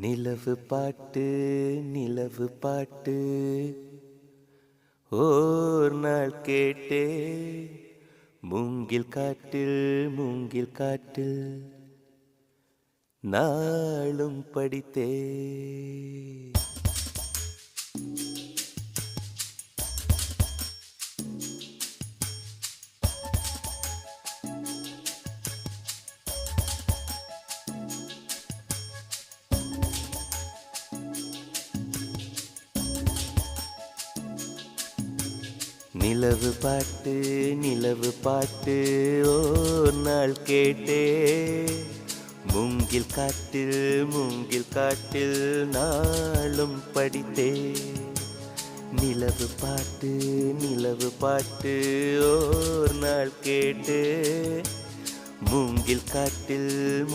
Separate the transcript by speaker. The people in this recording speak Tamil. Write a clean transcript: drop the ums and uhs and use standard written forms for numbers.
Speaker 1: நிலவு பாட்டு நிலவு பாட்டு ஓர் நாள் கேட்டே மூங்கில் காட்டில் மூங்கில் காட்டில் நாளும் படித்தே நிலவு பாட்டு ஓர் நாள் கேட்டே மூங்கில் காட்டில் நாளும் படித்தே நிலவு பாட்டு ஓர் நாள் கேட்டே மூங்கில் காட்டில்